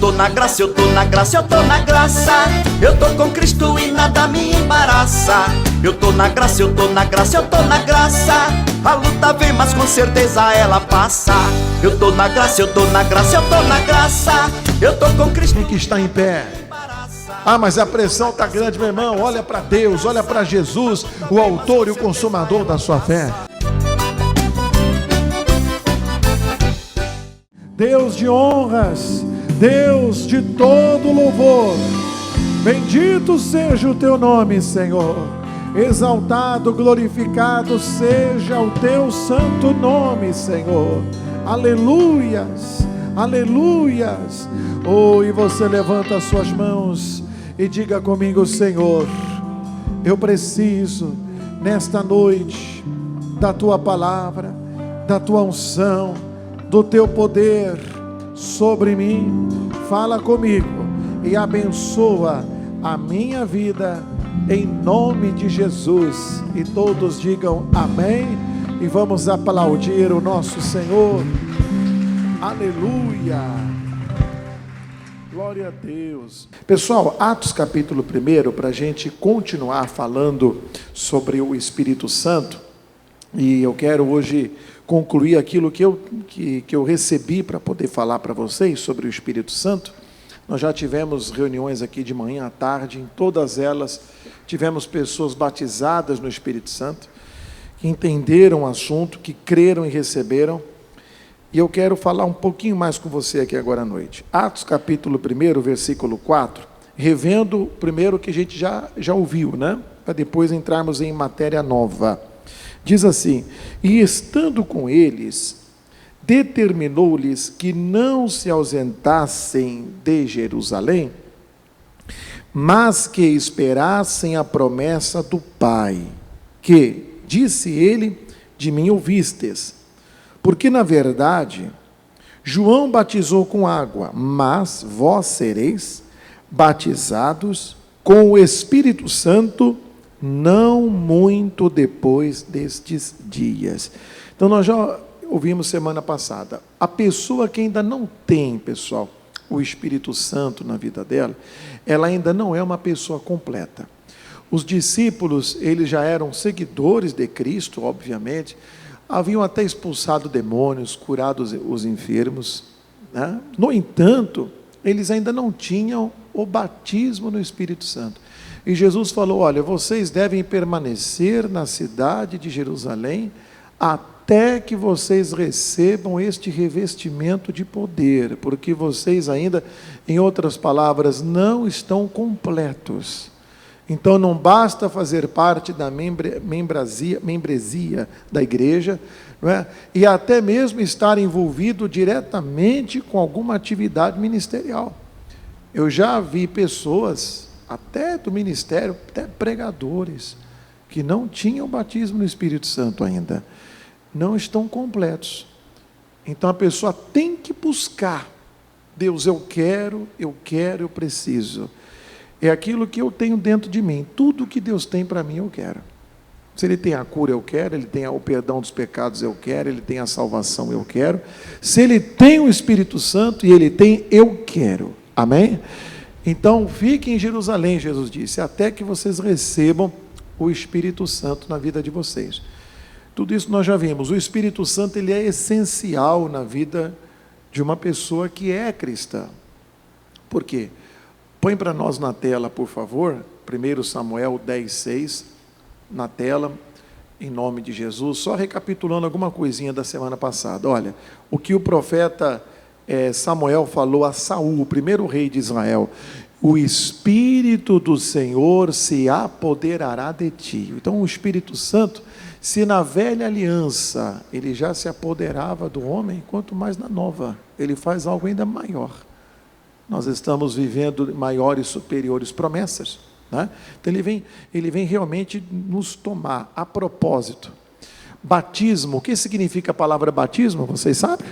tô na graça, eu tô na graça, eu tô na graça. Eu tô com Cristo e nada me embaraça. Eu tô na graça, eu tô na graça, eu tô na graça. A luta vem, mas com certeza ela passa. Eu tô na graça, eu tô na graça, eu tô na graça. Eu tô com Cristo. Quem que está em pé? Ah, mas a pressão está grande, meu irmão. Olha para Deus, olha para Jesus, o autor e o consumador da sua fé. Deus de honras, Deus de todo louvor, bendito seja o teu nome, Senhor. Exaltado, glorificado seja o teu santo nome, Senhor. Aleluias, aleluias. Oh, e você levanta as suas mãos e diga comigo: Senhor, eu preciso nesta noite da tua palavra, da tua unção, do teu poder sobre mim. Fala comigo e abençoa a minha vida em nome de Jesus. E todos digam amém. E vamos aplaudir o nosso Senhor. Aleluia. Glória a Deus. Pessoal, Atos capítulo 1, para a gente continuar falando sobre o Espírito Santo. E eu quero hoje concluir aquilo que eu recebi para poder falar para vocês sobre o Espírito Santo. Nós já tivemos reuniões aqui de manhã à tarde, em todas elas tivemos pessoas batizadas no Espírito Santo, que entenderam o assunto, que creram e receberam. E eu quero falar um pouquinho mais com você aqui agora à noite. Atos capítulo 1, versículo 4, revendo primeiro o que a gente já ouviu, né? Para depois entrarmos em matéria nova. Diz assim: e estando com eles, determinou-lhes que não se ausentassem de Jerusalém, mas que esperassem a promessa do Pai, que, disse ele, de mim ouvistes. Porque, na verdade, João batizou com água, mas vós sereis batizados com o Espírito Santo não muito depois destes dias. Então, nós já ouvimos semana passada, a pessoa que ainda não tem, pessoal, o Espírito Santo na vida dela, ela ainda não é uma pessoa completa. Os discípulos, eles já eram seguidores de Cristo, obviamente, haviam até expulsado demônios, curado os enfermos, né? No entanto, eles ainda não tinham o batismo no Espírito Santo. E Jesus falou: olha, vocês devem permanecer na cidade de Jerusalém até que vocês recebam este revestimento de poder, porque vocês ainda, em outras palavras, não estão completos. Então não basta fazer parte da membresia da igreja, não é? E até mesmo estar envolvido diretamente com alguma atividade ministerial. Eu já vi pessoas, até do ministério, até pregadores, que não tinham batismo no Espírito Santo ainda, não estão completos. Então a pessoa tem que buscar: Deus, eu quero, eu preciso. É aquilo que eu tenho dentro de mim. Tudo que Deus tem para mim, eu quero. Se Ele tem a cura, eu quero. Ele tem o perdão dos pecados, eu quero. Ele tem a salvação, eu quero. Se Ele tem o Espírito Santo, e Ele tem, eu quero. Amém? Então, fiquem em Jerusalém, Jesus disse, até que vocês recebam o Espírito Santo na vida de vocês. Tudo isso nós já vimos. O Espírito Santo, ele é essencial na vida de uma pessoa que é cristã. Por quê? Põe para nós na tela, por favor, 1 Samuel 10:6, na tela, em nome de Jesus, só recapitulando alguma coisinha da semana passada. Olha, o que o profeta Samuel falou a Saul, o primeiro rei de Israel: o Espírito do Senhor se apoderará de ti. Então o Espírito Santo, se na velha aliança ele já se apoderava do homem, quanto mais na nova, ele faz algo ainda maior. Nós estamos vivendo maiores, superiores promessas, né? Então ele vem realmente nos tomar. A propósito, batismo, o que significa a palavra batismo? Vocês sabem?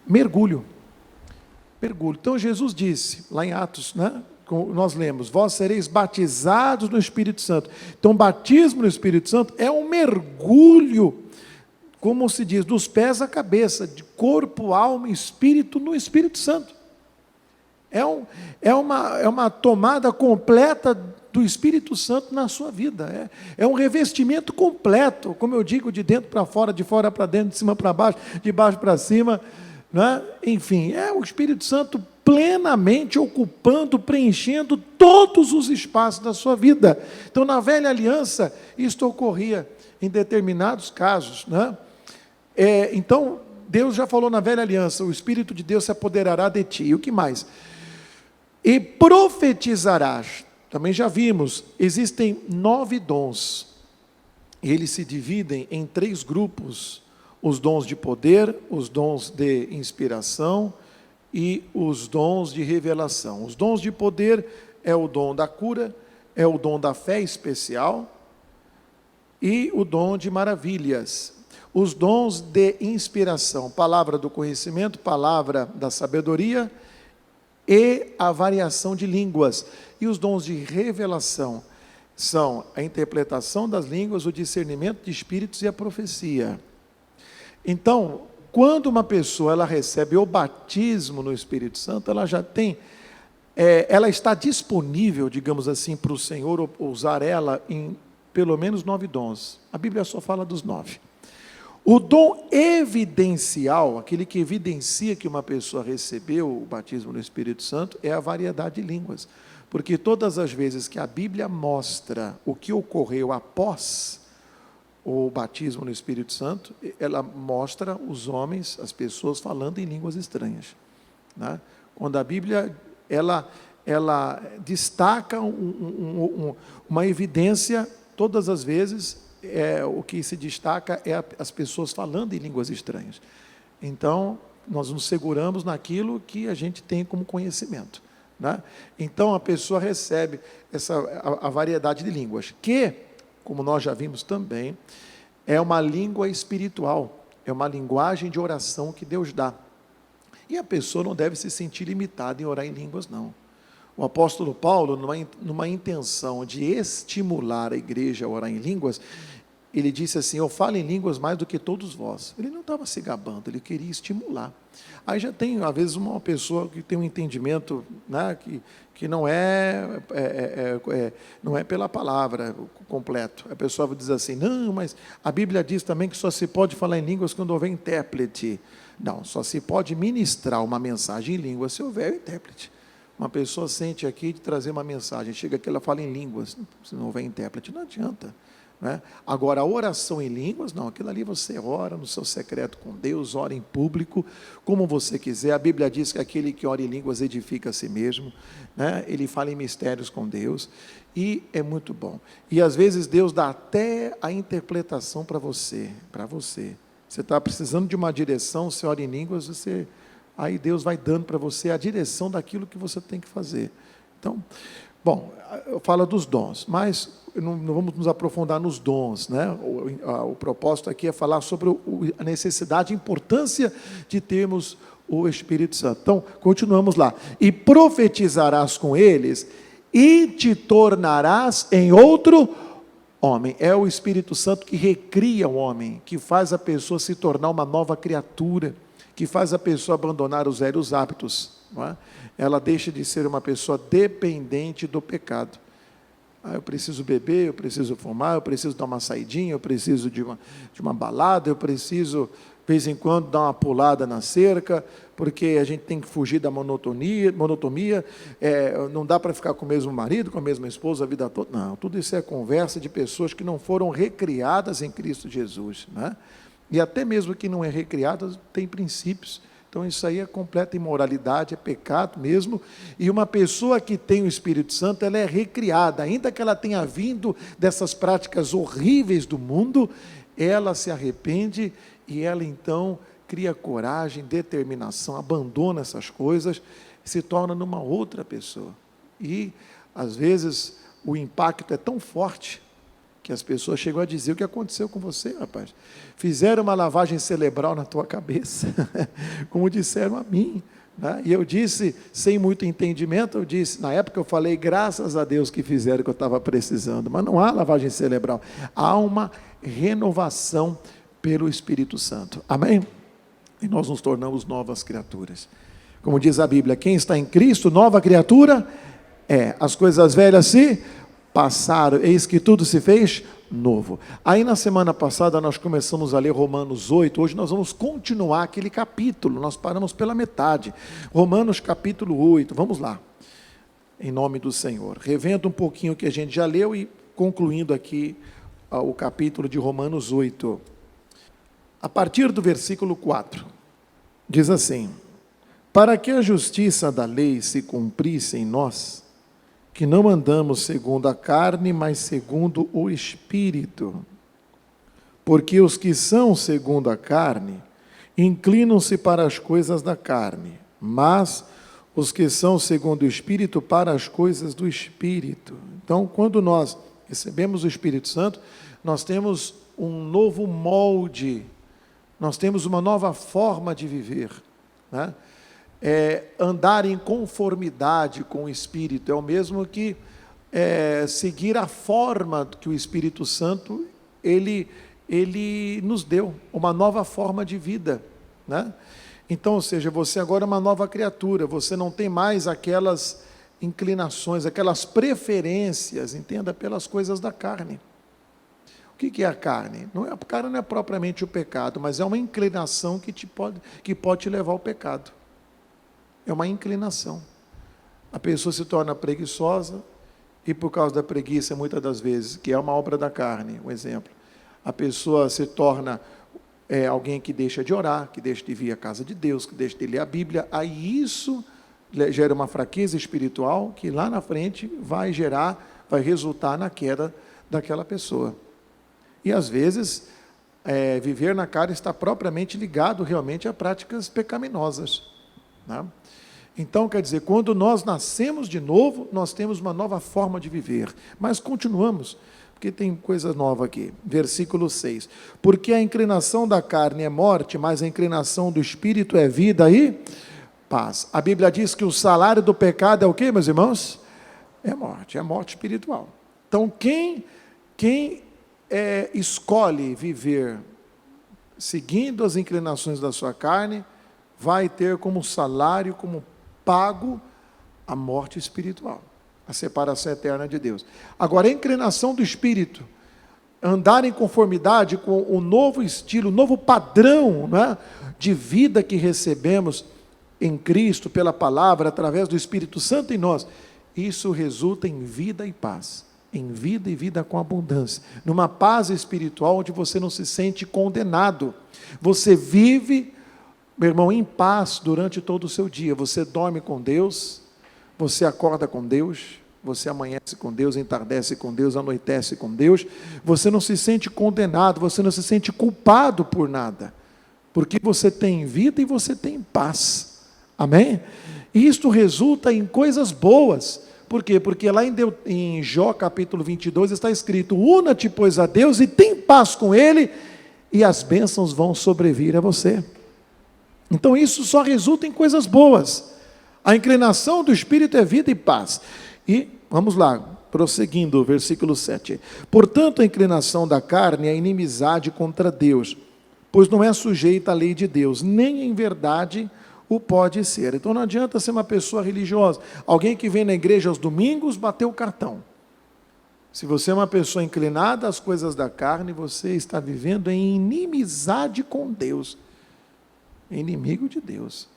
Mergulho. Mergulho. Então Jesus disse, lá em Atos, né? Nós lemos: vós sereis batizados no Espírito Santo. Então batismo no Espírito Santo é um mergulho, como se diz, dos pés à cabeça, de corpo, alma e espírito no Espírito Santo. É uma tomada completa do Espírito Santo na sua vida. É um revestimento completo, como eu digo, de dentro para fora, de fora para dentro, de cima para baixo, de baixo para cima. Né? Enfim, é o Espírito Santo plenamente ocupando, preenchendo todos os espaços da sua vida. Então, na velha aliança, isto ocorria em determinados casos. Né? Então, Deus já falou na velha aliança, o Espírito de Deus se apoderará de ti. E o que mais? E profetizarás. Também já vimos, existem 9 dons. Eles se dividem em 3 grupos: os dons de poder, os dons de inspiração e os dons de revelação. Os dons de poder é o dom da cura, é o dom da fé especial e o dom de maravilhas. Os dons de inspiração, palavra do conhecimento, palavra da sabedoria e a variação de línguas. E os dons de revelação são a interpretação das línguas, o discernimento de espíritos e a profecia. Então, quando uma pessoa ela recebe o batismo no Espírito Santo, ela já tem, ela está disponível, digamos assim, para o Senhor usar ela em pelo menos 9 dons. A Bíblia só fala dos 9. O dom evidencial, aquele que evidencia que uma pessoa recebeu o batismo no Espírito Santo, é a variedade de línguas. Porque todas as vezes que a Bíblia mostra o que ocorreu após o batismo no Espírito Santo, ela mostra os homens, as pessoas falando em línguas estranhas. Né? Quando a Bíblia, ela destaca uma evidência, todas as vezes, o que se destaca é as pessoas falando em línguas estranhas. Então, nós nos seguramos naquilo que a gente tem como conhecimento. Né? Então, a pessoa recebe a variedade de línguas, que, como nós já vimos também, é uma língua espiritual, é uma linguagem de oração que Deus dá. E a pessoa não deve se sentir limitada em orar em línguas, não. O apóstolo Paulo, numa intenção de estimular a igreja a orar em línguas, ele disse assim: eu falo em línguas mais do que todos vós. Ele não estava se gabando, ele queria estimular. Aí já tem, às vezes, uma pessoa que tem um entendimento, né, que não é pela palavra completo. A pessoa diz assim: não, mas a Bíblia diz também que só se pode falar em línguas quando houver intérprete. Não, só se pode ministrar uma mensagem em línguas se houver intérprete. Uma pessoa sente aqui de trazer uma mensagem, chega aqui, ela fala em línguas, se não houver intérprete, não adianta. Né? Agora, a oração em línguas, não, aquilo ali você ora no seu secreto com Deus, ora em público, como você quiser. A Bíblia diz que aquele que ora em línguas edifica a si mesmo, né? Ele fala em mistérios com Deus, e é muito bom. E às vezes Deus dá até a interpretação para você. Você está precisando de uma direção, você ora em línguas, aí Deus vai dando para você a direção daquilo que você tem que fazer. Então, bom, eu falo dos dons, mas não vamos nos aprofundar nos dons, né? O propósito aqui é falar sobre a necessidade, a importância de termos o Espírito Santo. Então, continuamos lá. E profetizarás com eles, e te tornarás em outro homem. É o Espírito Santo que recria o homem, que faz a pessoa se tornar uma nova criatura, que faz a pessoa abandonar os velhos hábitos. Não é? Ela deixa de ser uma pessoa dependente do pecado. Eu preciso beber, eu preciso fumar, eu preciso dar uma saidinha, eu preciso de uma balada, eu preciso, de vez em quando, dar uma pulada na cerca, porque a gente tem que fugir da monotonia, não dá para ficar com o mesmo marido, com a mesma esposa a vida toda. Não, tudo isso é conversa de pessoas que não foram recriadas em Cristo Jesus. Né? E até mesmo que não é recriada, tem princípios. Então isso aí é completa imoralidade, é pecado mesmo. E uma pessoa que tem o Espírito Santo, ela é recriada, ainda que ela tenha vindo dessas práticas horríveis do mundo, ela se arrepende e ela então cria coragem, determinação, abandona essas coisas, se torna numa outra pessoa. E às vezes o impacto é tão forte que as pessoas chegam a dizer: o que aconteceu com você, rapaz? Fizeram uma lavagem cerebral na tua cabeça, como disseram a mim. Né? E eu disse, sem muito entendimento, na época eu falei, graças a Deus que fizeram o que eu estava precisando. Mas não há lavagem cerebral, há uma renovação pelo Espírito Santo. Amém? E nós nos tornamos novas criaturas. Como diz a Bíblia, quem está em Cristo, nova criatura é. As coisas velhas se passaram, eis que tudo se fez novo. Aí na semana passada nós começamos a ler Romanos 8, hoje nós vamos continuar aquele capítulo, nós paramos pela metade. Romanos capítulo 8, vamos lá. Em nome do Senhor. Revendo um pouquinho o que a gente já leu e concluindo aqui o capítulo de Romanos 8. A partir do versículo 4, diz assim: para que a justiça da lei se cumprisse em nós, que não andamos segundo a carne, mas segundo o Espírito. Porque os que são segundo a carne, inclinam-se para as coisas da carne, mas os que são segundo o Espírito, para as coisas do Espírito. Então, quando nós recebemos o Espírito Santo, nós temos um novo molde, nós temos uma nova forma de viver, né? Andar em conformidade com o Espírito é o mesmo que seguir a forma que o Espírito Santo ele nos deu, uma nova forma de vida, né? Então, ou seja, você agora é uma nova criatura, você não tem mais aquelas inclinações, aquelas preferências, entenda, pelas coisas da carne. O que é a carne? A carne não é propriamente o pecado, mas é uma inclinação que pode te levar ao pecado. É uma inclinação. A pessoa se torna preguiçosa e por causa da preguiça, muitas das vezes, que é uma obra da carne, um exemplo, a pessoa se torna alguém que deixa de orar, que deixa de vir à casa de Deus, que deixa de ler a Bíblia, aí isso gera uma fraqueza espiritual que lá na frente vai resultar na queda daquela pessoa. E às vezes, viver na carne está propriamente ligado realmente a práticas pecaminosas, né? Então, quer dizer, quando nós nascemos de novo, nós temos uma nova forma de viver. Mas continuamos, porque tem coisa nova aqui. Versículo 6. Porque a inclinação da carne é morte, mas a inclinação do Espírito é vida e paz. A Bíblia diz que o salário do pecado é o quê, meus irmãos? É morte espiritual. Então, quem escolhe viver seguindo as inclinações da sua carne, vai ter como salário, como pago, a morte espiritual, a separação eterna de Deus. Agora, a inclinação do Espírito, andar em conformidade com o novo estilo, o novo padrão, né, de vida que recebemos em Cristo, pela palavra, através do Espírito Santo em nós, isso resulta em vida e paz. Em vida e vida com abundância, numa paz espiritual onde você não se sente condenado, você vive, meu irmão, em paz durante todo o seu dia, você dorme com Deus, você acorda com Deus, você amanhece com Deus, entardece com Deus, anoitece com Deus, você não se sente condenado, você não se sente culpado por nada, porque você tem vida e você tem paz, amém? E isto resulta em coisas boas. Por quê? Porque lá em Jó capítulo 22 está escrito: una-te, pois, a Deus e tem paz com Ele, e as bênçãos vão sobrevir a você. Então isso só resulta em coisas boas. A inclinação do Espírito é vida e paz. E vamos lá, prosseguindo, versículo 7. Portanto, a inclinação da carne é inimizade contra Deus, pois não é sujeita à lei de Deus, nem em verdade o pode ser. Então não adianta ser uma pessoa religiosa, alguém que vem na igreja aos domingos, bateu o cartão. Se você é uma pessoa inclinada às coisas da carne, você está vivendo em inimizade com Deus, inimigo de Deus.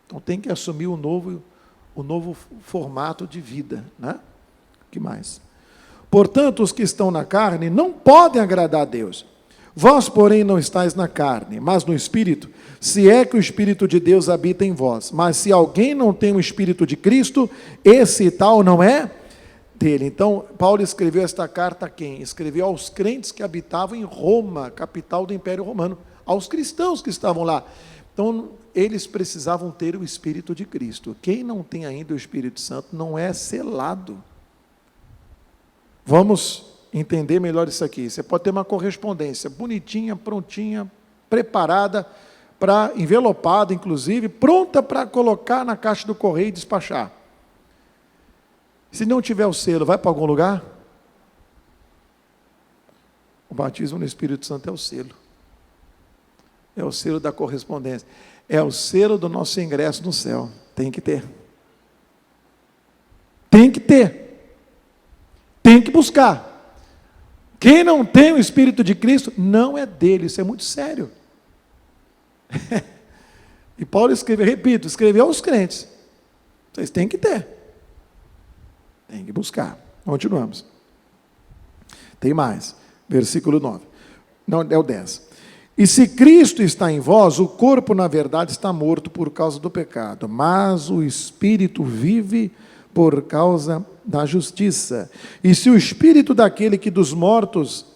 Então tem que assumir o novo formato de vida, né? O que mais? Portanto, os que estão na carne não podem agradar a Deus. Vós, porém, não estáis na carne, mas no Espírito, se é que o Espírito de Deus habita em vós. Mas se alguém não tem o Espírito de Cristo, esse tal não é dele. Então, Paulo escreveu esta carta a quem? Escreveu aos crentes que habitavam em Roma, capital do Império Romano, aos cristãos que estavam lá. Então, eles precisavam ter o Espírito de Cristo. Quem não tem ainda o Espírito Santo não é selado. Vamos entender melhor isso aqui. Você pode ter uma correspondência bonitinha, prontinha, preparada, envelopada, inclusive, pronta para colocar na caixa do correio e despachar. Se não tiver o selo, vai para algum lugar? O batismo no Espírito Santo é o selo. É o selo da correspondência. É o selo do nosso ingresso no céu. Tem que ter. Tem que ter. Tem que buscar. Quem não tem o Espírito de Cristo, não é dele. Isso é muito sério. E Paulo escreveu, repito, escreveu aos crentes. Vocês têm que ter. Tem que buscar. Continuamos. Tem mais. Versículo 9. Não, é o 10. E se Cristo está em vós, o corpo, na verdade, está morto por causa do pecado, mas o Espírito vive por causa da justiça. E se o Espírito daquele que dos mortos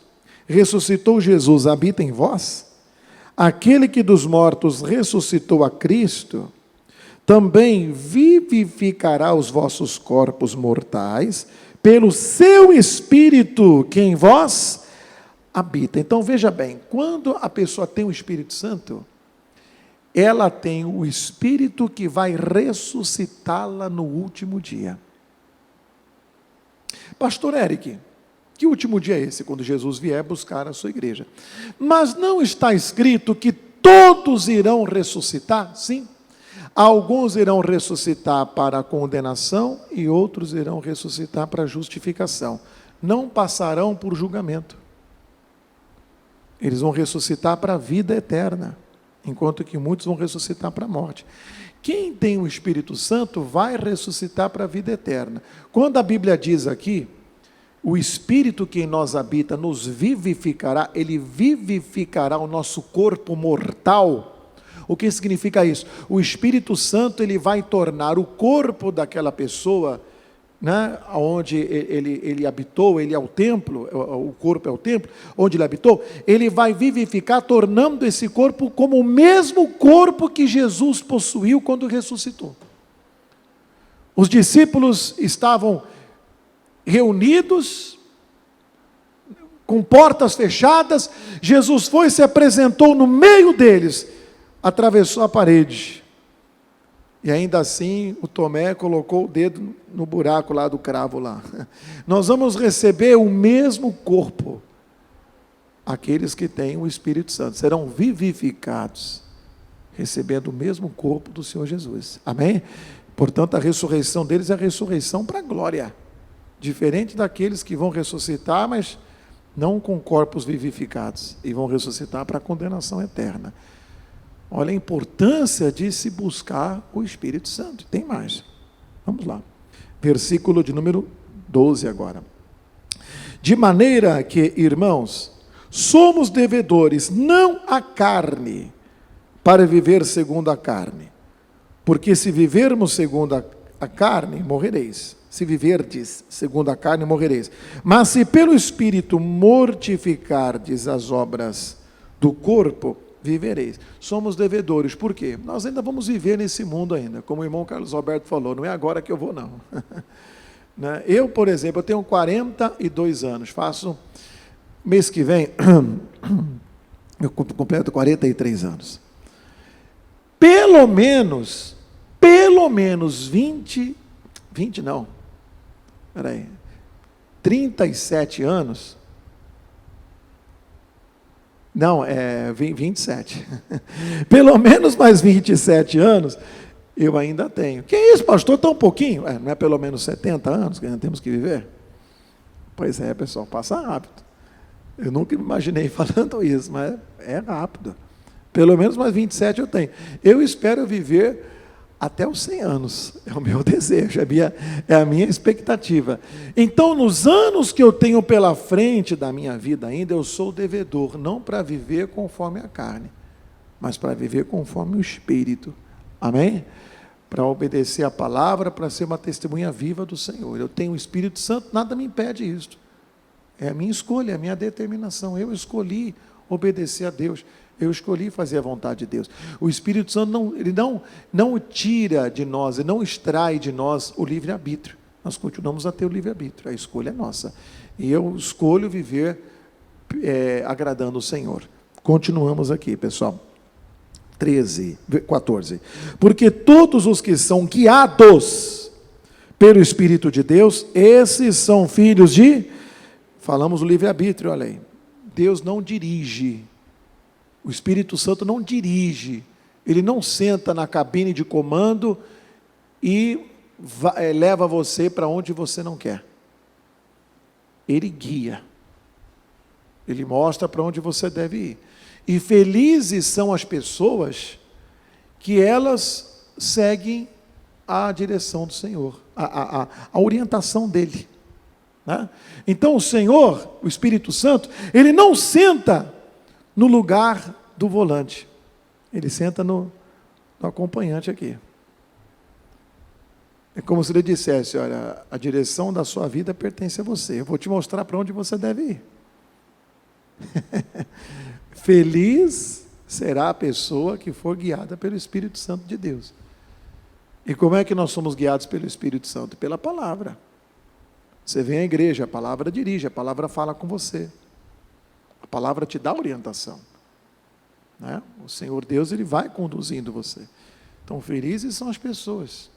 ressuscitou Jesus habita em vós, aquele que dos mortos ressuscitou a Cristo, também vivificará os vossos corpos mortais, pelo seu Espírito que em vós habita. Então veja bem, quando a pessoa tem o Espírito Santo, ela tem o Espírito que vai ressuscitá-la no último dia. Pastor Eric, que último dia é esse? Quando Jesus vier buscar a sua igreja. Mas não está escrito que todos irão ressuscitar? Sim. Alguns irão ressuscitar para a condenação e outros irão ressuscitar para a justificação. Não passarão por julgamento. Eles vão ressuscitar para a vida eterna, enquanto que muitos vão ressuscitar para a morte. Quem tem o Espírito Santo vai ressuscitar para a vida eterna. Quando a Bíblia diz aqui, o Espírito que em nós habita nos vivificará, ele vivificará o nosso corpo mortal. O que significa isso? O Espírito Santo ele vai tornar o corpo daquela pessoa, né, onde ele habitou, ele é o templo, o corpo é o templo, onde ele habitou, ele vai vivificar, tornando esse corpo como o mesmo corpo que Jesus possuiu quando ressuscitou. Os discípulos estavam reunidos, com portas fechadas, Jesus foi e se apresentou no meio deles, atravessou a parede, e ainda assim o Tomé colocou o dedo no buraco lá do cravo lá. Nós vamos receber o mesmo corpo, aqueles que têm o Espírito Santo, serão vivificados, recebendo o mesmo corpo do Senhor Jesus, amém? Portanto a ressurreição deles é a ressurreição para a glória, diferente daqueles que vão ressuscitar, mas não com corpos vivificados, e vão ressuscitar para a condenação eterna. Olha a importância de se buscar o Espírito Santo. Tem mais. Vamos lá. Versículo de número 12 agora. De maneira que, irmãos, somos devedores, não à carne, para viver segundo a carne. Porque se vivermos segundo a carne, morrereis. Se viverdes segundo a carne, morrereis. Mas se pelo Espírito mortificardes as obras do corpo, vivereis. Somos devedores, por quê? Nós ainda vamos viver nesse mundo ainda, como o irmão Carlos Roberto falou, não é agora que eu vou não. Eu, por exemplo, eu tenho 42 anos, faço, mês que vem, eu completo 43 anos. Pelo menos 37 anos, não, 27. Pelo menos mais 27 anos, eu ainda tenho. Que isso, pastor, tão pouquinho? Não é pelo menos 70 anos que ainda temos que viver? Pois é, pessoal, passa rápido. Eu nunca imaginei falando isso, mas é rápido. Pelo menos mais 27 eu tenho. Eu espero viver até os 100 anos, é o meu desejo, é a minha expectativa. Então, nos anos que eu tenho pela frente da minha vida ainda, eu sou devedor, não para viver conforme a carne, mas para viver conforme o Espírito, amém? Para obedecer a palavra, para ser uma testemunha viva do Senhor. Eu tenho o Espírito Santo, nada me impede isto, é a minha escolha, é a minha determinação, eu escolhi obedecer a Deus, eu escolhi fazer a vontade de Deus. O Espírito Santo não tira de nós, ele não extrai de nós o livre-arbítrio. Nós continuamos a ter o livre-arbítrio, a escolha é nossa. E eu escolho viver agradando o Senhor. Continuamos aqui, pessoal. 14. Porque todos os que são guiados pelo Espírito de Deus, esses são filhos de... Falamos o livre-arbítrio, olha aí. Deus não dirige. O Espírito Santo não dirige, Ele não senta na cabine de comando e leva você para onde você não quer. Ele guia. Ele mostra para onde você deve ir. E felizes são as pessoas que elas seguem a direção do Senhor, a orientação dele, né? Então o Senhor, o Espírito Santo, ele não senta no lugar do volante, ele senta no acompanhante aqui. É como se ele dissesse: olha, a direção da sua vida pertence a você, eu vou te mostrar para onde você deve ir. Feliz será a pessoa que for guiada pelo Espírito Santo de Deus. E como é que nós somos guiados pelo Espírito Santo? Pela palavra. Você vem à igreja, a palavra dirige, a palavra fala com você. A palavra te dá orientação, né? O Senhor Deus, ele vai conduzindo você. Então, felizes são as pessoas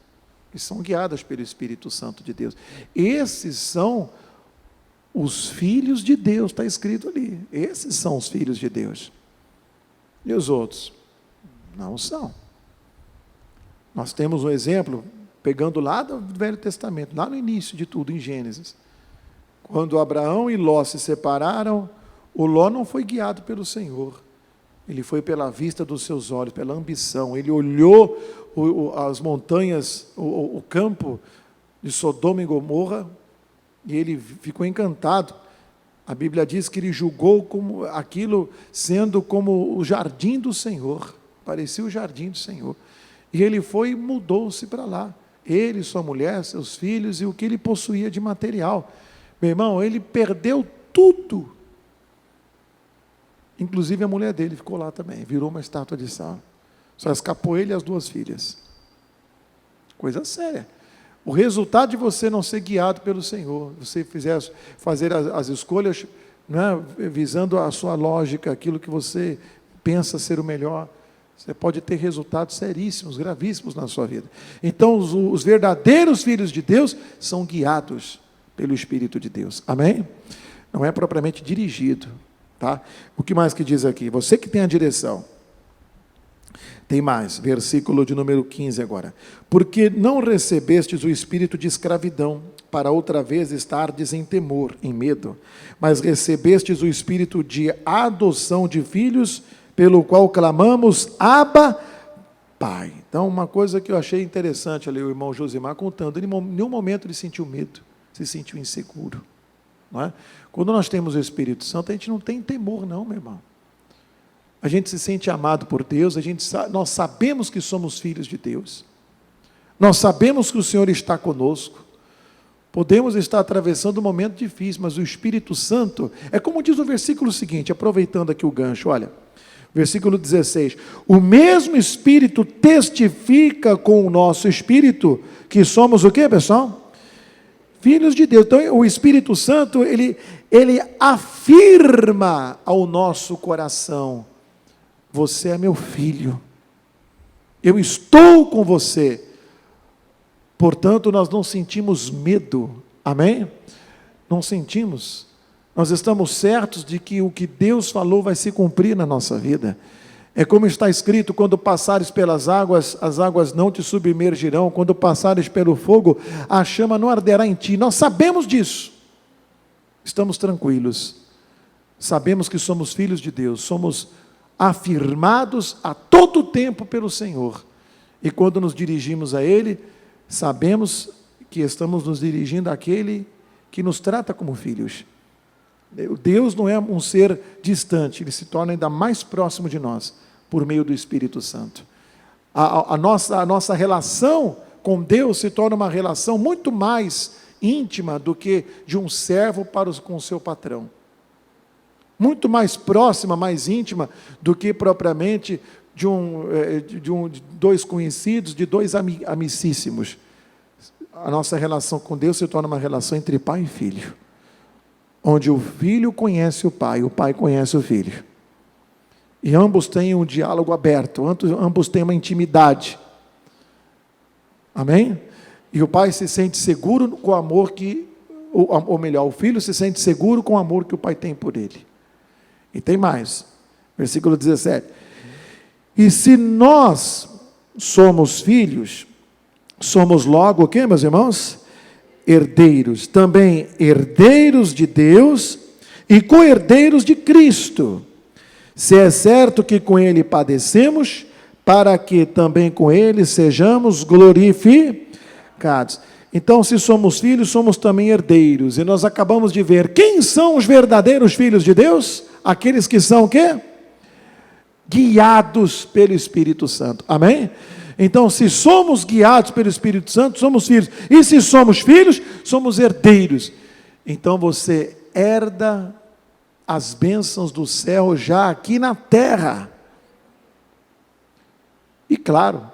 que são guiadas pelo Espírito Santo de Deus. Esses são os filhos de Deus, está escrito ali. Esses são os filhos de Deus. E os outros? Não são. Nós temos um exemplo, pegando lá do Velho Testamento, lá no início de tudo, em Gênesis. Quando Abraão e Ló se separaram, o Ló não foi guiado pelo Senhor. Ele foi pela vista dos seus olhos, pela ambição. Ele olhou as montanhas, o campo de Sodoma e Gomorra, e ele ficou encantado. A Bíblia diz que ele julgou como aquilo sendo como o jardim do Senhor. Parecia o jardim do Senhor. E ele foi e mudou-se para lá. Ele, sua mulher, seus filhos e o que ele possuía de material. Meu irmão, ele perdeu tudo. Inclusive a mulher dele ficou lá também. Virou uma estátua de sal. Só escapou ele e as 2 filhas. Coisa séria. O resultado de você não ser guiado pelo Senhor, você fazer as escolhas, né, visando a sua lógica, aquilo que você pensa ser o melhor, você pode ter resultados seríssimos, gravíssimos na sua vida. Então, os verdadeiros filhos de Deus são guiados pelo Espírito de Deus. Amém? Não é propriamente dirigido, tá? O que mais que diz aqui? Você que tem a direção. Tem mais, versículo de número 15 agora. Porque não recebestes o espírito de escravidão, para outra vez estardes em temor, em medo, mas recebestes o espírito de adoção de filhos, pelo qual clamamos, Abba, Pai. Então, uma coisa que eu achei interessante ali, o irmão Josimar contando, em nenhum momento ele sentiu medo, se sentiu inseguro, não é? Quando nós temos o Espírito Santo, a gente não tem temor não, meu irmão. A gente se sente amado por Deus, nós sabemos que somos filhos de Deus, nós sabemos que o Senhor está conosco, podemos estar atravessando um momento difícil, mas o Espírito Santo, é como diz o versículo seguinte, aproveitando aqui o gancho, olha, versículo 16, o mesmo Espírito testifica com o nosso Espírito, que somos o quê, pessoal? Filhos de Deus. Então o Espírito Santo, ele afirma ao nosso coração, você é meu filho, eu estou com você, portanto nós não sentimos medo, amém? Não sentimos, nós estamos certos de que o que Deus falou vai se cumprir na nossa vida. É como está escrito, quando passares pelas águas, as águas não te submergirão, quando passares pelo fogo, a chama não arderá em ti. Nós sabemos disso, estamos tranquilos, sabemos que somos filhos de Deus, somos afirmados a todo tempo pelo Senhor, e quando nos dirigimos a Ele, sabemos que estamos nos dirigindo àquele que nos trata como filhos. Deus não é um ser distante, Ele se torna ainda mais próximo de nós, por meio do Espírito Santo. A nossa relação com Deus se torna uma relação muito mais íntima do que de um servo com o seu patrão. Muito mais próxima, mais íntima do que propriamente de 2 conhecidos, de 2 amicíssimos. A nossa relação com Deus se torna uma relação entre pai e filho, onde o filho conhece o pai conhece o filho. E ambos têm um diálogo aberto, ambos têm uma intimidade. Amém? E o pai se sente seguro com o amor ou melhor, o filho se sente seguro com o amor que o pai tem por ele. E tem mais, versículo 17. E se nós somos filhos, somos logo o quê, meus irmãos? Herdeiros. Também herdeiros de Deus e co-herdeiros de Cristo. Se é certo que com Ele padecemos, para que também com Ele sejamos glorificados. Então, se somos filhos, somos também herdeiros. E nós acabamos de ver quem são os verdadeiros filhos de Deus? Aqueles que são o quê? Guiados pelo Espírito Santo. Amém? Então, se somos guiados pelo Espírito Santo, somos filhos. E se somos filhos, somos herdeiros. Então, você herda as bênçãos do céu já aqui na terra. E claro,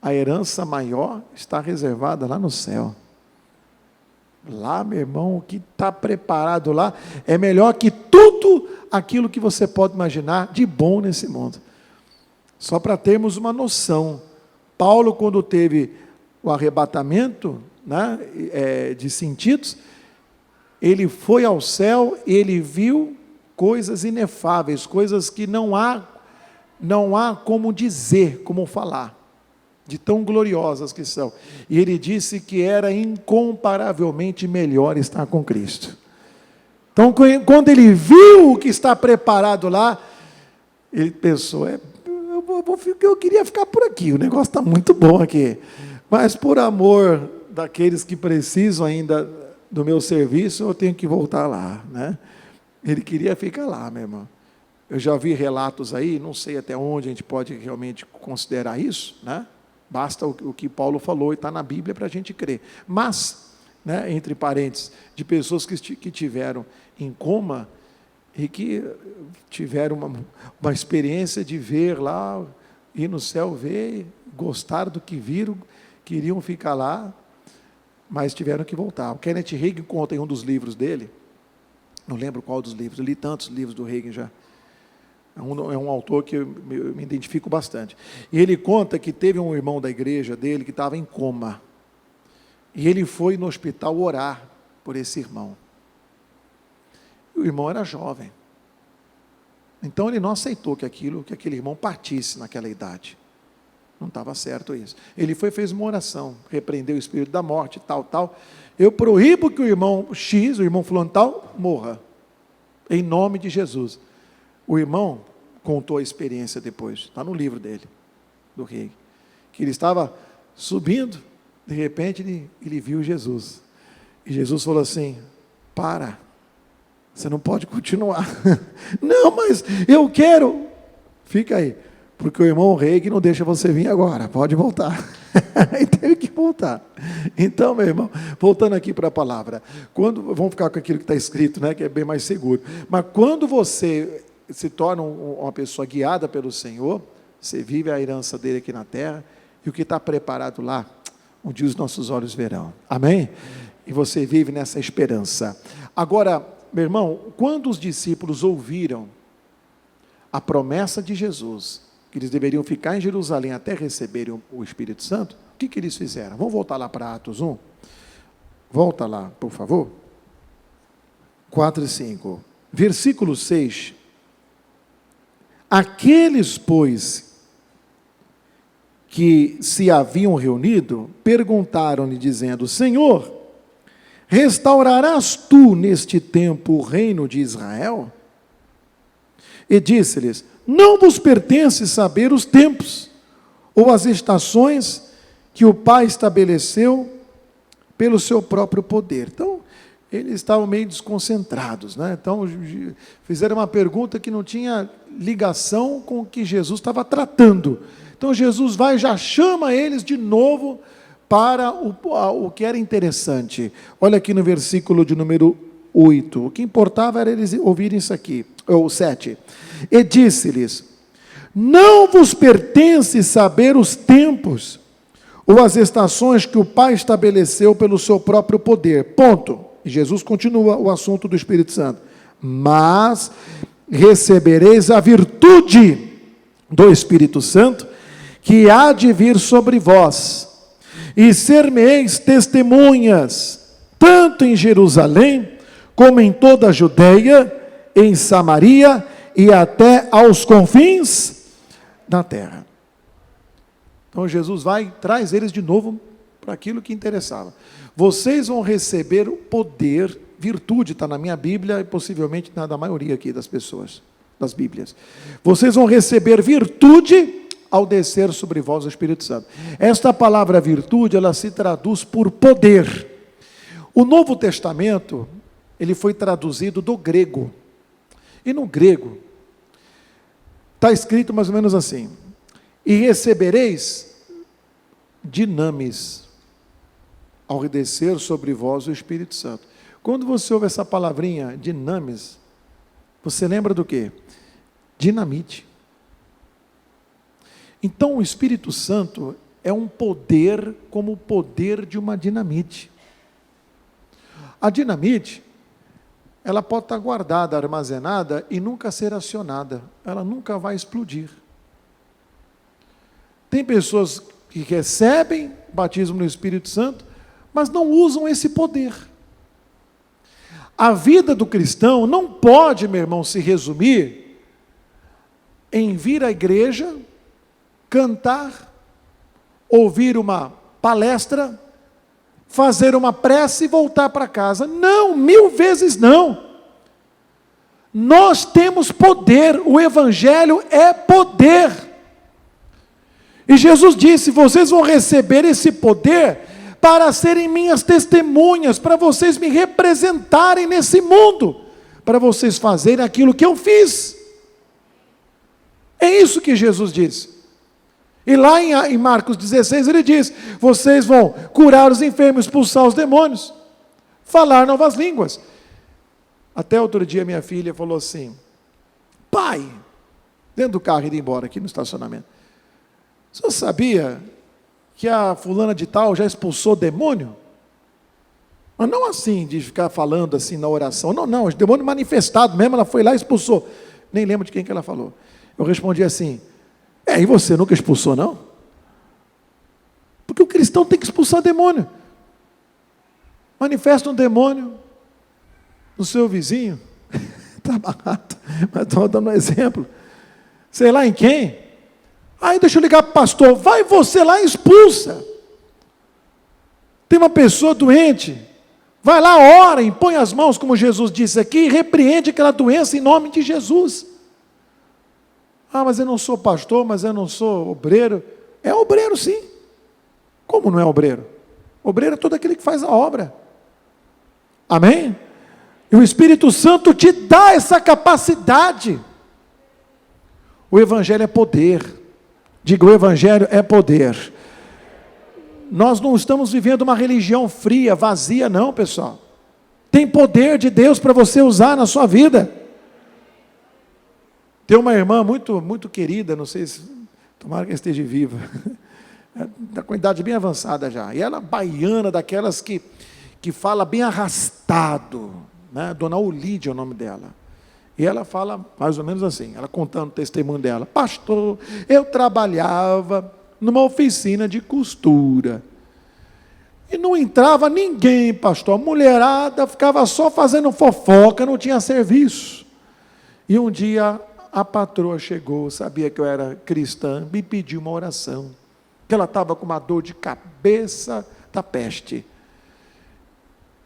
a herança maior está reservada lá no céu. Lá, meu irmão, o que está preparado lá é melhor que tudo aquilo que você pode imaginar de bom nesse mundo. Só para termos uma noção, Paulo, quando teve o arrebatamento, né, de sentidos, ele foi ao céu, ele viu coisas inefáveis, coisas que não há como dizer, como falar, de tão gloriosas que são. E ele disse que era incomparavelmente melhor estar com Cristo. Então, quando ele viu o que está preparado lá, ele pensou, eu queria ficar por aqui, o negócio está muito bom aqui, mas por amor daqueles que precisam ainda do meu serviço, eu tenho que voltar lá, né? Ele queria ficar lá, meu irmão. Eu já vi relatos aí, não sei até onde a gente pode realmente considerar isso, né? Basta o que Paulo falou e está na Bíblia para a gente crer. Mas, né, entre parênteses, de pessoas que tiveram em coma e que tiveram uma experiência de ver lá, ir no céu ver, gostaram do que viram, queriam ficar lá, mas tiveram que voltar. O Kenneth Hagin conta em um dos livros dele, não lembro qual dos livros, eu li tantos livros do Hagin já. É um autor que eu me identifico bastante. E ele conta que teve um irmão da igreja dele que estava em coma. E ele foi no hospital orar por esse irmão. E o irmão era jovem. Então ele não aceitou que aquele irmão partisse naquela idade. Não estava certo isso. Ele fez uma oração, repreendeu o espírito da morte, tal. Eu proíbo que o irmão X, o irmão fulano tal, morra. Em nome de Jesus. O irmão contou a experiência depois, está no livro dele, do rei, que ele estava subindo, de repente ele viu Jesus. E Jesus falou assim, para, você não pode continuar. Não, mas eu quero. Fica aí. Porque o irmão rei que não deixa você vir agora, pode voltar. E teve que voltar. Então, meu irmão, voltando aqui para a palavra, vamos ficar com aquilo que está escrito, né, que é bem mais seguro. Mas quando você se torna uma pessoa guiada pelo Senhor, você vive a herança dele aqui na terra, e o que está preparado lá, um dia os nossos olhos verão. Amém? E você vive nessa esperança. Agora, meu irmão, quando os discípulos ouviram a promessa de Jesus, que eles deveriam ficar em Jerusalém até receberem o Espírito Santo, o que eles fizeram? Vamos voltar lá para Atos 1? Volta lá, por favor. 4 e 5. Versículo 6. Aqueles, pois, que se haviam reunido, perguntaram-lhe, dizendo, Senhor, restaurarás tu neste tempo o reino de Israel? E disse-lhes, não vos pertence saber os tempos, ou as estações que o Pai estabeleceu pelo seu próprio poder. Então, eles estavam meio desconcentrados, né? Então, fizeram uma pergunta que não tinha ligação com o que Jesus estava tratando. Então, Jesus vai e já chama eles de novo para o que era interessante. Olha aqui no versículo de número 8. O que importava era eles ouvirem isso aqui, ou 7. E disse-lhes, não vos pertence saber os tempos, ou as estações que o Pai estabeleceu pelo seu próprio poder. Ponto. E Jesus continua o assunto do Espírito Santo. Mas recebereis a virtude do Espírito Santo, que há de vir sobre vós, e ser-me-eis testemunhas, tanto em Jerusalém, como em toda a Judeia, em Samaria, e até aos confins da terra. Então Jesus traz eles de novo para aquilo que interessava. Vocês vão receber o poder, virtude, está na minha Bíblia e possivelmente na da maioria aqui das pessoas, das Bíblias. Vocês vão receber virtude ao descer sobre vós o Espírito Santo. Esta palavra virtude, ela se traduz por poder. O Novo Testamento, ele foi traduzido do grego. E no grego, está escrito mais ou menos assim: e recebereis dinamis ao descer sobre vós o Espírito Santo. Quando você ouve essa palavrinha, dinamis, você lembra do quê? Dinamite. Então o Espírito Santo é um poder como o poder de uma dinamite. A dinamite, ela pode estar guardada, armazenada e nunca ser acionada. Ela nunca vai explodir. Tem pessoas que recebem batismo no Espírito Santo, mas não usam esse poder. A vida do cristão não pode, meu irmão, se resumir em vir à igreja, cantar, ouvir uma palestra, fazer uma prece e voltar para casa. Não, 1000 vezes não. Nós temos poder, o Evangelho é poder. E Jesus disse: vocês vão receber esse poder para serem minhas testemunhas, para vocês me representarem nesse mundo, para vocês fazerem aquilo que eu fiz. É isso que Jesus disse. E lá em Marcos 16 ele diz: vocês vão curar os enfermos, expulsar os demônios, falar novas línguas. Até outro dia minha filha falou assim: pai, dentro do carro, indo embora aqui no estacionamento, o senhor sabia que a fulana de tal já expulsou demônio? Mas não assim, de ficar falando assim na oração. Não, o demônio manifestado mesmo, ela foi lá e expulsou. Nem lembro de quem que ela falou. Eu respondi assim: e você nunca expulsou, não? Porque o cristão tem que expulsar demônio. Manifesta um demônio no seu vizinho, está barato, mas estou dando um exemplo, sei lá em quem. Aí deixa eu ligar para o pastor: vai você lá e expulsa. Tem uma pessoa doente, vai lá, ora, impõe as mãos, como Jesus disse aqui, e repreende aquela doença em nome de Jesus. Ah, mas eu não sou pastor, mas eu não sou obreiro. É obreiro sim. Como não é obreiro? Obreiro é todo aquele que faz a obra. Amém? E o Espírito Santo te dá essa capacidade. O Evangelho é poder. Diga, o Evangelho é poder. Nós não estamos vivendo uma religião fria, vazia não, pessoal. Tem poder de Deus para você usar na sua vida. Tem uma irmã muito, muito querida, não sei se, tomara que esteja viva, está com idade bem avançada já, e ela baiana, daquelas que fala bem arrastado, né? Dona Olídia é o nome dela, e ela fala mais ou menos assim, ela contando o testemunho dela: pastor, eu trabalhava numa oficina de costura, e não entrava ninguém, pastor, a mulherada ficava só fazendo fofoca, não tinha serviço, e um dia a patroa chegou, sabia que eu era cristã, me pediu uma oração, que ela estava com uma dor de cabeça da peste,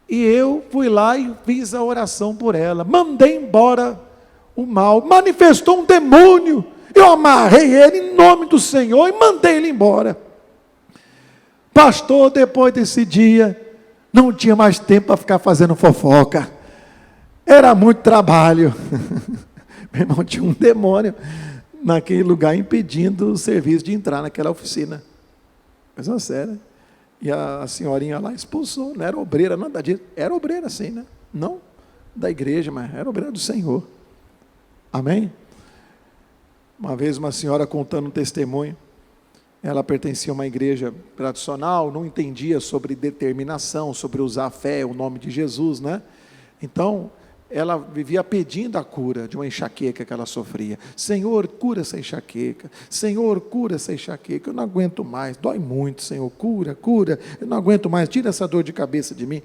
e eu fui lá e fiz a oração por ela, mandei embora o mal, manifestou um demônio, eu amarrei ele em nome do Senhor e mandei ele embora. Pastor, depois desse dia, não tinha mais tempo para ficar fazendo fofoca, era muito trabalho. Meu irmão, tinha um demônio naquele lugar impedindo o serviço de entrar naquela oficina. Coisa séria. E a senhorinha lá expulsou, não era obreira, nada disso. Era obreira sim, né? Não da igreja, mas era obreira do Senhor. Amém? Uma vez uma senhora contando um testemunho, ela pertencia a uma igreja tradicional, não entendia sobre determinação, sobre usar a fé, o nome de Jesus, né? Então, ela vivia pedindo a cura de uma enxaqueca que ela sofria. Senhor, cura essa enxaqueca. Senhor, cura essa enxaqueca. Eu não aguento mais, dói muito, Senhor. Cura, cura. Eu não aguento mais, tira essa dor de cabeça de mim.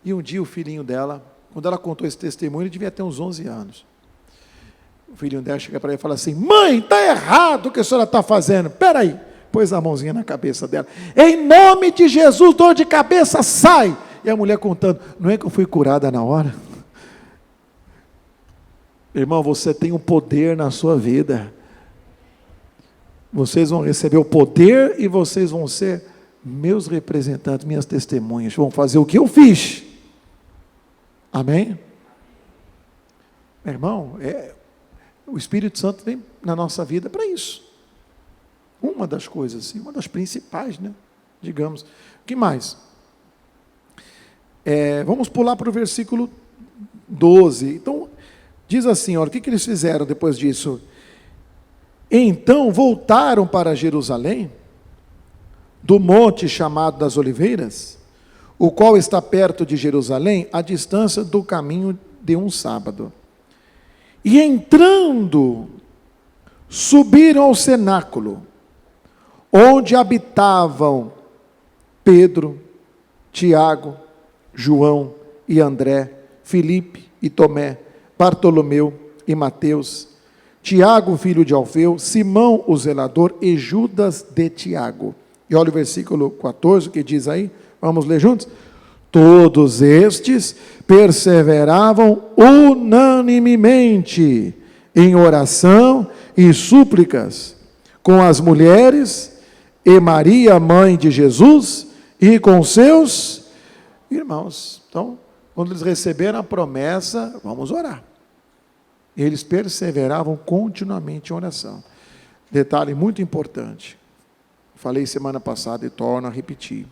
E um dia o filhinho dela, quando ela contou esse testemunho, ele devia ter uns 11 anos. O filhinho dela chega para ela e fala assim: mãe, está errado o que a senhora está fazendo. Espera aí, pôs a mãozinha na cabeça dela. Em nome de Jesus, dor de cabeça, sai! E a mulher contando, não é que eu fui curada na hora? Irmão, você tem um poder na sua vida. Vocês vão receber o poder e vocês vão ser meus representantes, minhas testemunhas. Vão fazer o que eu fiz. Amém? Meu irmão, o Espírito Santo vem na nossa vida para isso. Uma das coisas, uma das principais, né? Digamos. O que mais? Vamos pular para o versículo 12. Então, diz assim, olha, o que eles fizeram depois disso? Então voltaram para Jerusalém, do monte chamado das Oliveiras, o qual está perto de Jerusalém, à distância do caminho de um sábado. E entrando, subiram ao cenáculo, onde habitavam Pedro, Tiago, João e André, Filipe e Tomé, Bartolomeu e Mateus, Tiago, filho de Alfeu, Simão, o zelador, e Judas de Tiago. E olha o versículo 14, que diz aí, vamos ler juntos? Todos estes perseveravam unanimemente em oração e súplicas com as mulheres e Maria, mãe de Jesus, e com seus irmãos. Então, quando eles receberam a promessa, vamos orar. Eles perseveravam continuamente em oração. Detalhe muito importante. Falei semana passada e torno a repetir.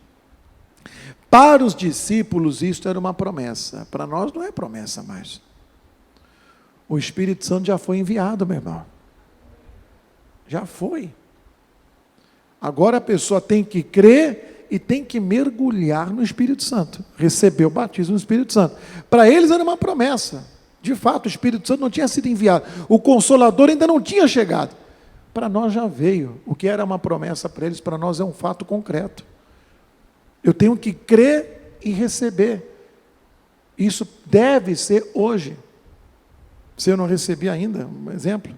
Para os discípulos isto era uma promessa. Para nós não é promessa mais. O Espírito Santo já foi enviado, meu irmão. Já foi. Agora a pessoa tem que crer e tem que mergulhar no Espírito Santo. Receber o batismo no Espírito Santo. Para eles era uma promessa. De fato, o Espírito Santo não tinha sido enviado. O Consolador ainda não tinha chegado. Para nós já veio. O que era uma promessa para eles, para nós é um fato concreto. Eu tenho que crer e receber. Isso deve ser hoje. Se eu não recebi ainda, um exemplo.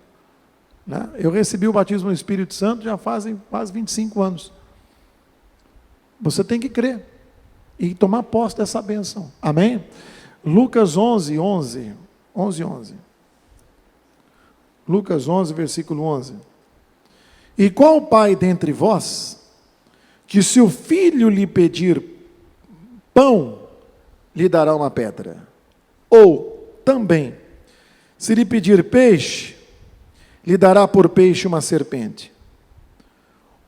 Né? Eu recebi o batismo no Espírito Santo já fazem quase 25 anos. Você tem que crer e tomar posse dessa bênção. Amém? Lucas 11. Lucas 11, versículo 11. E qual pai dentre vós, que se o filho lhe pedir pão, lhe dará uma pedra? Ou, também, se lhe pedir peixe, lhe dará por peixe uma serpente?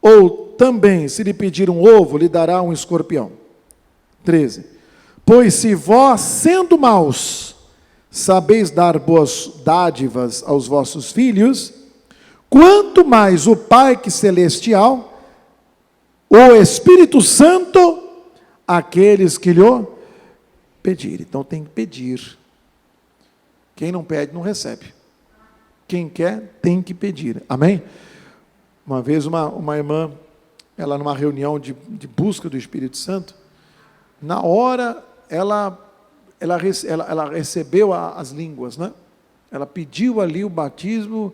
Ou, também, se lhe pedir um ovo, lhe dará um escorpião? 13. Pois se vós, sendo maus, sabeis dar boas dádivas aos vossos filhos, quanto mais o Pai que celestial, o Espírito Santo, aqueles que lhe pedirem. Então tem que pedir. Quem não pede, não recebe. Quem quer, tem que pedir. Amém? Uma vez uma irmã, ela numa reunião de busca do Espírito Santo, na hora ela recebeu as línguas, né? Ela pediu ali o batismo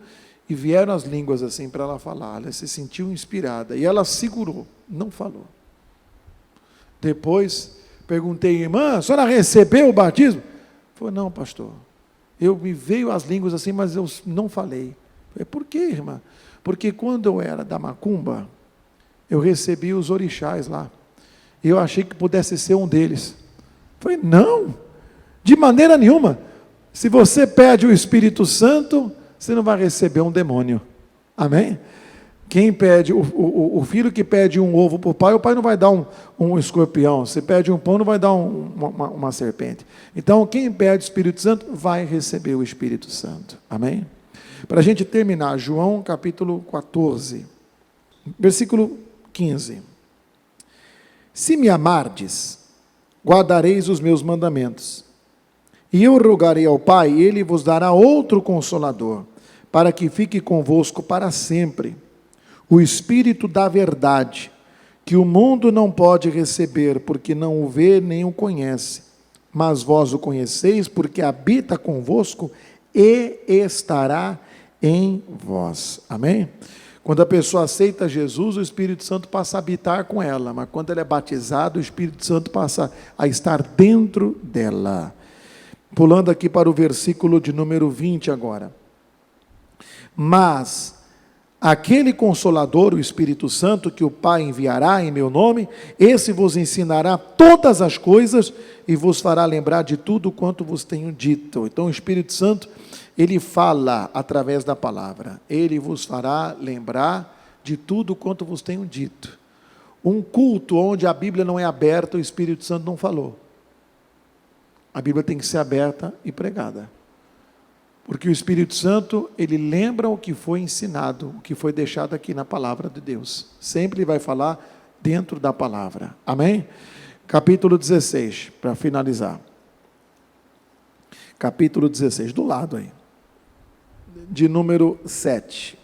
e vieram as línguas assim para ela falar. Ela se sentiu inspirada e ela segurou, não falou. Depois perguntei, irmã, a senhora recebeu o batismo? Falou, não, pastor. Me veio as línguas assim, mas eu não falei. Falei, por quê, irmã? Porque quando eu era da macumba, eu recebi os orixás lá. E eu achei que pudesse ser um deles. Falei, não, de maneira nenhuma. Se você pede o Espírito Santo, você não vai receber um demônio. Amém? Quem pede, o filho que pede um ovo para o pai não vai dar um escorpião. Se pede um pão, não vai dar uma serpente. Então, quem pede o Espírito Santo, vai receber o Espírito Santo. Amém? Para a gente terminar, João capítulo 14, versículo 15. Se me amardes, guardareis os meus mandamentos. E eu rogarei ao Pai, e Ele vos dará outro Consolador, para que fique convosco para sempre. O Espírito da verdade, que o mundo não pode receber, porque não o vê nem o conhece. Mas vós o conheceis, porque habita convosco e estará em vós. Amém? Quando a pessoa aceita Jesus, o Espírito Santo passa a habitar com ela, mas quando ela é batizada, o Espírito Santo passa a estar dentro dela. Pulando aqui para o versículo de número 20 agora. Mas aquele Consolador, o Espírito Santo, que o Pai enviará em meu nome, esse vos ensinará todas as coisas e vos fará lembrar de tudo quanto vos tenho dito. Então o Espírito Santo, ele fala através da palavra. Ele vos fará lembrar de tudo quanto vos tenho dito. Um culto onde a Bíblia não é aberta, o Espírito Santo não falou. A Bíblia tem que ser aberta e pregada. Porque o Espírito Santo, ele lembra o que foi ensinado, o que foi deixado aqui na palavra de Deus. Sempre ele vai falar dentro da palavra. Amém? Capítulo 16, para finalizar. Capítulo 16, do lado aí. De número 7.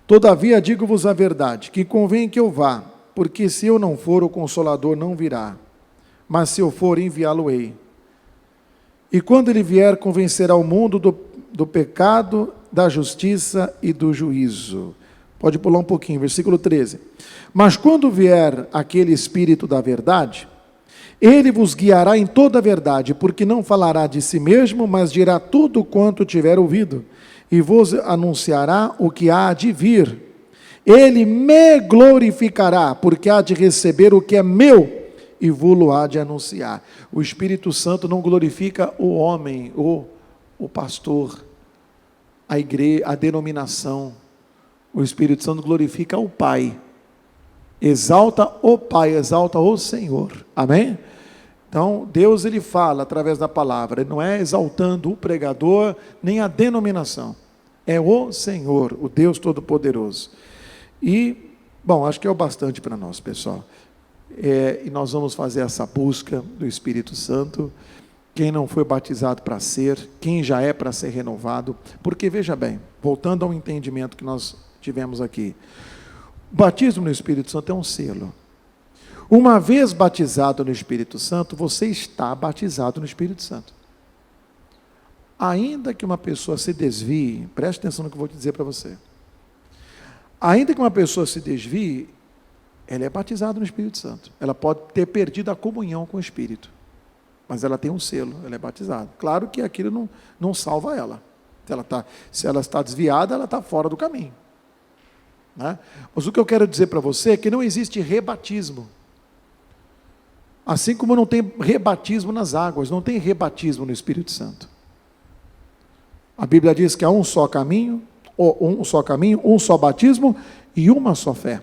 Todavia digo-vos a verdade, que convém que eu vá, porque se eu não for, o Consolador não virá. Mas se eu for, enviá-lo-ei. E quando ele vier, convencerá o mundo do pecado, da justiça e do juízo. Pode pular um pouquinho, versículo 13. Mas quando vier aquele Espírito da verdade, ele vos guiará em toda a verdade, porque não falará de si mesmo, mas dirá tudo quanto tiver ouvido, e vos anunciará o que há de vir. Ele me glorificará, porque há de receber o que é meu, e vou-lo há de anunciar. O Espírito Santo não glorifica o homem, o pastor, a igreja, a denominação. O Espírito Santo glorifica o Pai. Exalta o Pai, exalta o Senhor. Amém? Então, Deus, ele fala através da palavra. Ele não é exaltando o pregador, nem a denominação. É o Senhor, o Deus Todo-Poderoso. E, bom, acho que é o bastante para nós, pessoal. E nós vamos fazer essa busca do Espírito Santo. Quem não foi batizado para ser, quem já é para ser renovado. Porque, veja bem, voltando ao entendimento que nós tivemos aqui. O batismo no Espírito Santo é um selo. Uma vez batizado no Espírito Santo, você está batizado no Espírito Santo. Ainda que uma pessoa se desvie, preste atenção no que eu vou dizer para você. Ainda que uma pessoa se desvie, ela é batizada no Espírito Santo. Ela pode ter perdido a comunhão com o Espírito, mas ela tem um selo, ela é batizada. Claro que aquilo não salva ela. Se ela está desviada, ela está fora do caminho. Né? Mas o que eu quero dizer para você é que não existe rebatismo. Assim como não tem rebatismo nas águas, não tem rebatismo no Espírito Santo. A Bíblia diz que há um só caminho, um só batismo e uma só fé.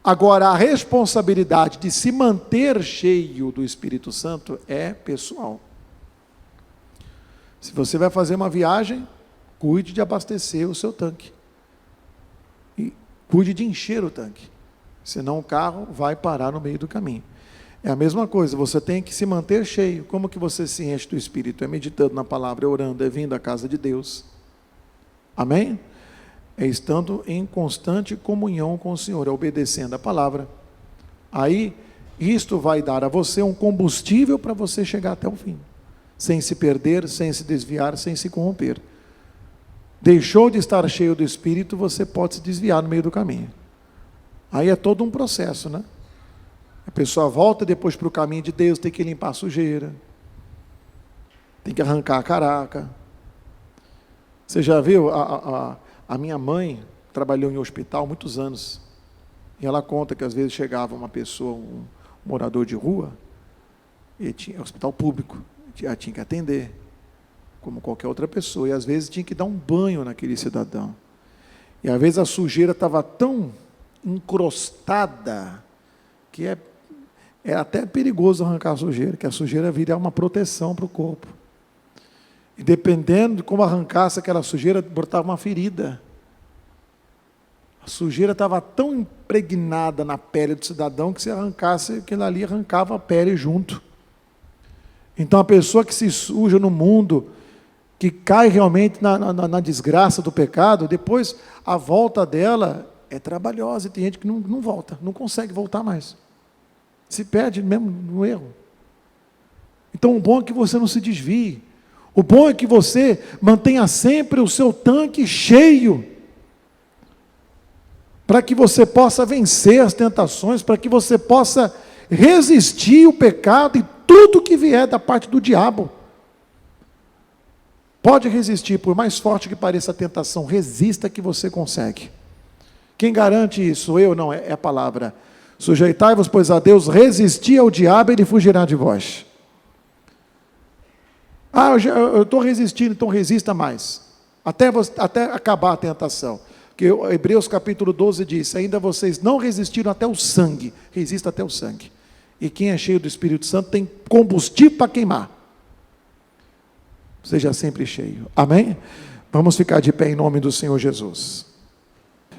Agora, a responsabilidade de se manter cheio do Espírito Santo é pessoal. Se você vai fazer uma viagem, cuide de abastecer o seu tanque. E cuide de encher o tanque. Senão o carro vai parar no meio do caminho. É a mesma coisa, você tem que se manter cheio. Como que você se enche do Espírito? É meditando na palavra, é orando, é vindo à casa de Deus. Amém? É estando em constante comunhão com o Senhor, é obedecendo a palavra. Aí, isto vai dar a você um combustível para você chegar até o fim. Sem se perder, sem se desviar, sem se corromper. Deixou de estar cheio do Espírito, você pode se desviar no meio do caminho. Aí é todo um processo, né? A pessoa volta depois para o caminho de Deus, tem que limpar a sujeira, tem que arrancar a caraca. Você já viu, a minha mãe trabalhou em hospital muitos anos, e ela conta que às vezes chegava uma pessoa, um morador de rua, e tinha hospital público, ela tinha que atender, como qualquer outra pessoa, e às vezes tinha que dar um banho naquele cidadão. E às vezes a sujeira estava tão encrostada, que é até perigoso arrancar a sujeira, que a sujeira vira uma proteção para o corpo. E dependendo de como arrancasse aquela sujeira, botava uma ferida. A sujeira estava tão impregnada na pele do cidadão, que se arrancasse, aquilo ali arrancava a pele junto. Então a pessoa que se suja no mundo, que cai realmente na desgraça do pecado, depois a volta dela é trabalhosa, e tem gente que não volta, não consegue voltar mais. Se perde mesmo no erro. Então o bom é que você não se desvie. O bom é que você mantenha sempre o seu tanque cheio. para que você possa vencer as tentações, para que você possa resistir o pecado e tudo que vier da parte do diabo. Pode resistir, por mais forte que pareça a tentação, resista que você consegue. Quem garante isso? Sou eu? Não, é a palavra. Sujeitai-vos, pois, a Deus, resisti ao diabo, ele fugirá de vós. Eu estou resistindo, então resista mais. Até acabar a tentação. Porque Hebreus capítulo 12 diz, ainda vocês não resistiram até o sangue, resista até o sangue. E quem é cheio do Espírito Santo tem combustível para queimar. Seja sempre cheio. Amém? Vamos ficar de pé em nome do Senhor Jesus.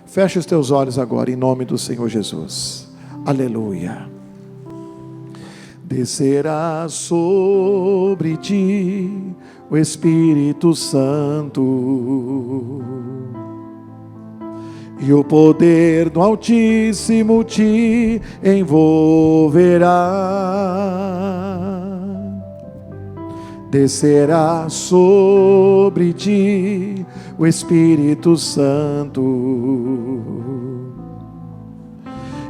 Feche os teus olhos agora em nome do Senhor Jesus. Aleluia. Descerá sobre ti o Espírito Santo, e o poder do Altíssimo te envolverá. Descerá sobre ti o Espírito Santo,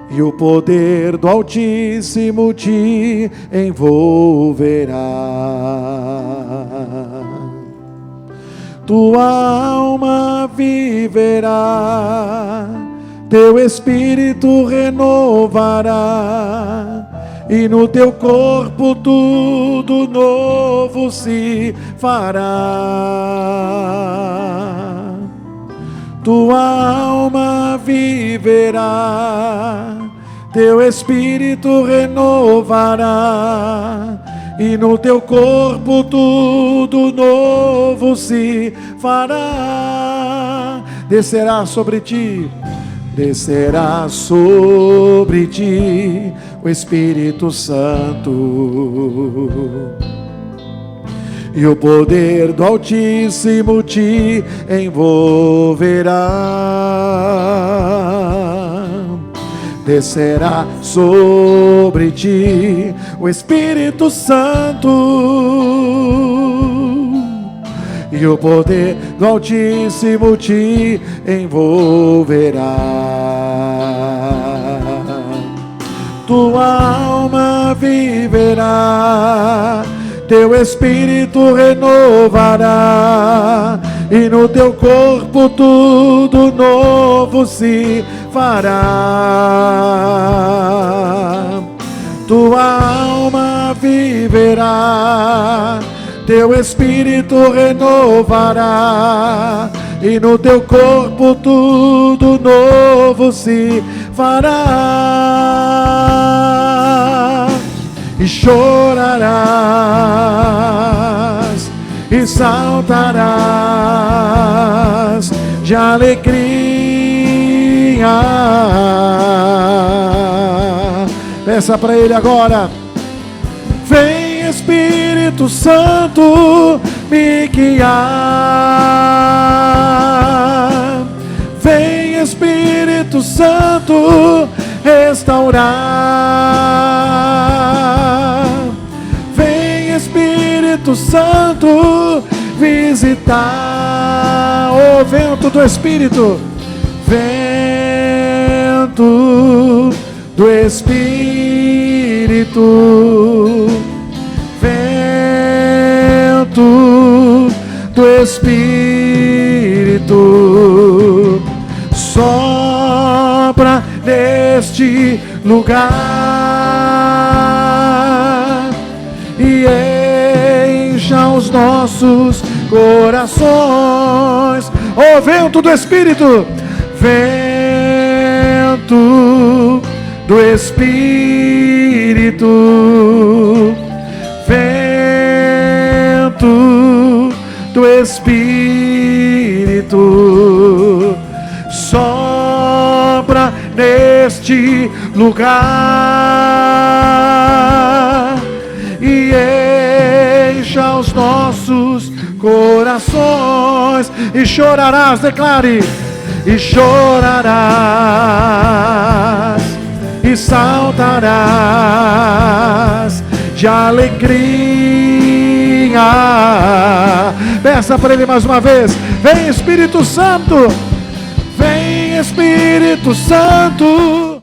e o poder do Altíssimo te envolverá. Tua alma viverá, teu espírito renovará, e no teu corpo tudo novo se fará. Tua alma viverá, teu espírito renovará, e no teu corpo tudo novo se fará. Descerá sobre ti o Espírito Santo, e o poder do Altíssimo te envolverá. Descerá sobre ti o Espírito Santo, e o poder do Altíssimo te envolverá. Tua alma viverá, teu espírito renovará, e no teu corpo tudo novo se fará. Tua alma viverá, teu espírito renovará, e no teu corpo tudo novo se fará. E chorarás, e saltarás de alegria. Peça para Ele agora. Vem Espírito Santo me guiar, vem Espírito Santo restaurar, vem Espírito Santo visitar. O vento do Espírito, vento do Espírito, vento do Espírito, sopra neste lugar e encha os nossos corações. O vento do Espírito, vento do Espírito, vento do Espírito, sopra neste lugar e encha os nossos corações. E chorarás, declare, e chorarás, e saltarás de alegria. Peça para Ele mais uma vez. Vem Espírito Santo, vem Espírito Santo.